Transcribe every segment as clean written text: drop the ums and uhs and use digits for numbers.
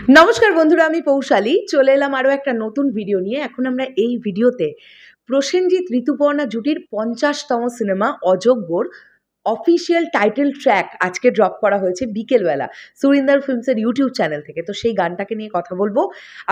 নমস্কার বন্ধুরা, আমি পৌশালী চলে এলাম আরও একটা নতুন ভিডিও নিয়ে। এখন আমরা এই ভিডিওতে প্রসেনজিৎ ঋতুপর্ণা জুটির 50তম সিনেমা অযোগ্যর অফিসিয়াল টাইটেল ট্র্যাক আজকে ড্রপ করা হয়েছে বিকেলবেলা সুরিন্দর ফিল্মসের ইউটিউব চ্যানেল থেকে। তো সেই গানটাকে নিয়ে কথা বলবো।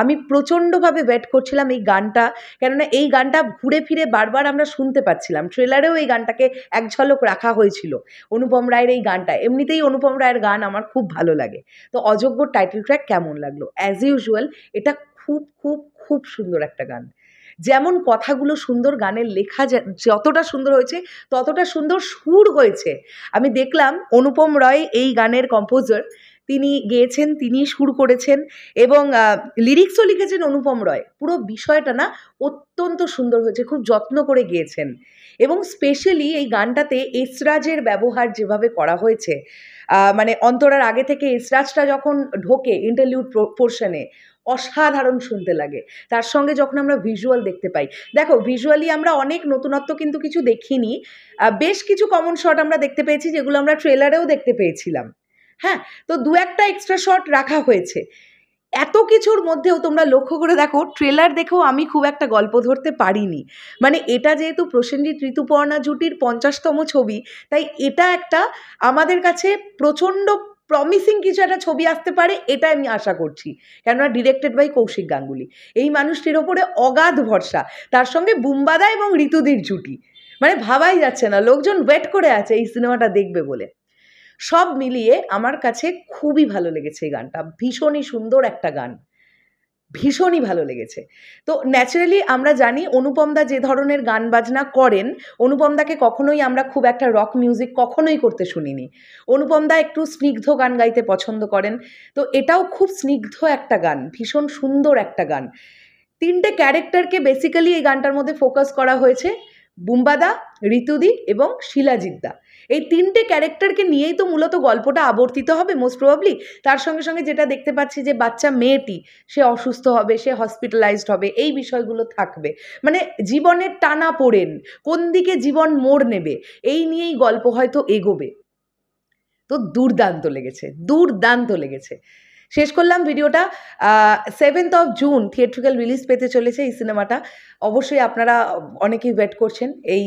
আমি প্রচণ্ডভাবে ওয়েট করছিলাম এই গানটা, কেননা এই গানটা ঘুরে ফিরে বারবার আমরা শুনতে পাচ্ছিলাম। ট্রেলারেও এই গানটাকে এক ঝলক রাখা হয়েছিল, অনুপম রায়ের এই গানটা। এমনিতেই অনুপম রায়ের গান আমার খুব ভালো লাগে। তো অযোগ্যর টাইটেল ট্র্যাক কেমন লাগলো? অ্যাজ ইউজুয়াল এটা খুব খুব খুব সুন্দর একটা গান। যেমন কথাগুলো সুন্দর, গানের লেখা যতটা সুন্দর হয়েছে ততটা সুন্দর সুর হয়েছে। আমি দেখলাম অনুপম রয় এই গানের কম্পোজার, তিনি গেয়েছেন, তিনি সুর করেছেন এবং লিরিক্সও লিখেছেন অনুপম রয়। পুরো বিষয়টা না অত্যন্ত সুন্দর হয়েছে, খুব যত্ন করে গেয়েছেন। এবং স্পেশালি এই গানটাতে এসরাজের ব্যবহার যেভাবে করা হয়েছে, মানে অন্তরার আগে থেকে এসরাজটা যখন ঢোকে ইন্টারলিউড পোর্শনে, অসাধারণ শুনতে লাগে। তার সঙ্গে যখন আমরা ভিজুয়াল দেখতে পাই, দেখো ভিজুয়ালি আমরা অনেক নতুনত্ব কিন্তু কিছু দেখিনি। বেশ কিছু কমন শট আমরা দেখতে পেয়েছি, যেগুলো আমরা ট্রেলারেও দেখতে পেয়েছিলাম। হ্যাঁ, তো দু একটা এক্সট্রা শট রাখা হয়েছে। এত কিছুর মধ্যেও তোমরা লক্ষ্য করে দেখো, ট্রেলার দেখেও আমি খুব একটা গল্প ধরতে পারিনি। মানে এটা যেহেতু প্রসেনজিৎ ঋতুপর্ণা জুটির 50তম ছবি, তাই এটা একটা আমাদের কাছে প্রচণ্ড প্রমিসিং কিছু একটা ছবি আসতে পারে, এটা আমি আশা করছি। কেননা ডিরেক্টেড বাই কৌশিক গাঙ্গুলি, এই মানুষটির ওপরে অগাধ ভরসা। তার সঙ্গে বুম্বাদা এবং ঋতুদির জুটি, মানে ভাবাই যাচ্ছে না, লোকজন ওয়েট করে আছে এই সিনেমাটা দেখবে বলে। সব মিলিয়ে আমার কাছে খুবই ভালো লেগেছে এই গানটা। ভীষণই সুন্দর একটা গান, ভীষণই ভালো লেগেছে। তো ন্যাচারালি আমরা জানি অনুপম দা যে ধরনের গান বাজনা করেন, অনুপম দাকে কখনোই আমরা খুব একটা রক মিউজিক কখনোই করতে শুনিনি। অনুপম দা একটু স্নিগ্ধ গান গাইতে পছন্দ করেন। তো এটাও খুব স্নিগ্ধ একটা গান, ভীষণ সুন্দর একটা গান। তিনটে ক্যারেক্টারকে বেসিক্যালি এই গানটার মধ্যে ফোকাস করা হয়েছে, বুম্বাদা, ঋতুদি এবং শিলাজিৎদা। এই তিনটে ক্যারেক্টারকে নিয়েই তো মূলত গল্পটা আবর্তিত হবে মোস্ট প্রবাবলি। তার সঙ্গে সঙ্গে যেটা দেখতে পাচ্ছি যে বাচ্চা মেয়েটি, সে অসুস্থ হবে, সে হসপিটালাইজড হবে, এই বিষয়গুলো থাকবে। মানে জীবনের টানাপোড়েন, কোন দিকে জীবন মোড় নেবে, এই নিয়েই গল্প হয়তো এগোবে। তো দুর্দান্ত লেগেছে, দুর্দান্ত লেগেছে। শেষ করলাম ভিডিওটা। 7th of June theatrical release পেতে চলেছে এই সিনেমাটা। অবশ্যই আপনারা অনেকেই ওয়েট করছেন এই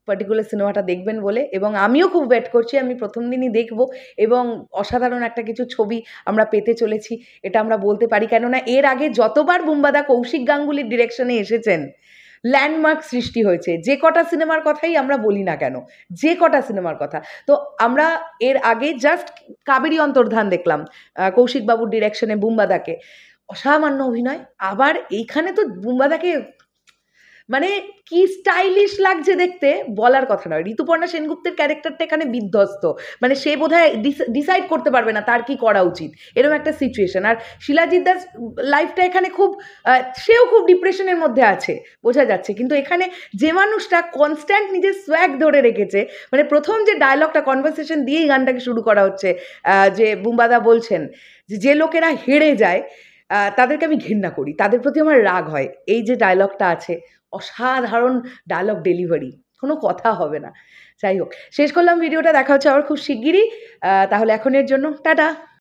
পার্টিকুলার সিনেমাটা দেখবেন বলে, এবং আমিও খুব ওয়েট করছি। আমি প্রথম দিনই দেখব এবং অসাধারণ একটা কিছু ছবি আমরা পেতে চলেছি, এটা আমরা বলতে পারি। কেননা এর আগে যতবার বুম্বাদা কৌশিক গাঙ্গুলির ডিরেকশনে এসেছেন, ল্যান্ডমার্ক সৃষ্টি হয়েছে। যে কটা সিনেমার কথাই আমরা বলি না কেন, যে কটা সিনেমার কথা। তো আমরা এর আগে জাস্ট কাবেরী অন্তর্ধান দেখলাম কৌশিকবাবুর ডিরেকশনে বুম্বাদাকে, অসামান্য অভিনয়। আবার এইখানে তো বুম্বাদাকে মানে কি স্টাইলিশ লাগছে দেখতে, বলার কথা নয়। ঋতুপর্ণা সেনগুপ্তের ক্যারেক্টারটা এখানে বিধ্বস্ত, মানে সে বোধহয় ডিসাইড করতে পারবে না তার কি করা উচিত, এরকম একটা সিচুয়েশন। আর শিলাজিৎ দাস লাইফটা এখানে খুব, সেও খুব ডিপ্রেশনের মধ্যে আছে বোঝা যাচ্ছে। কিন্তু এখানে যে মানুষটা কনস্ট্যান্ট নিজের সোয়াগ ধরে রেখেছে, মানে প্রথম যে ডায়লগটা কনভারসেশন দিয়েই গানটাকে শুরু করা হচ্ছে, যে বুম্বাদা বলছেন যে লোকেরা হেরে যায় তাদেরকে আমি ঘৃণা করি, তাদের প্রতি আমার রাগ হয়, এই যে ডায়লগটা আছে, অসাধারণ ডায়লগ ডেলিভারি, কোনো কথা হবে না। যাই হোক, শেষ করলাম ভিডিওটা, দেখা হচ্ছে আবার খুব শিগগিরই। তাহলে এখনের জন্য টাটা।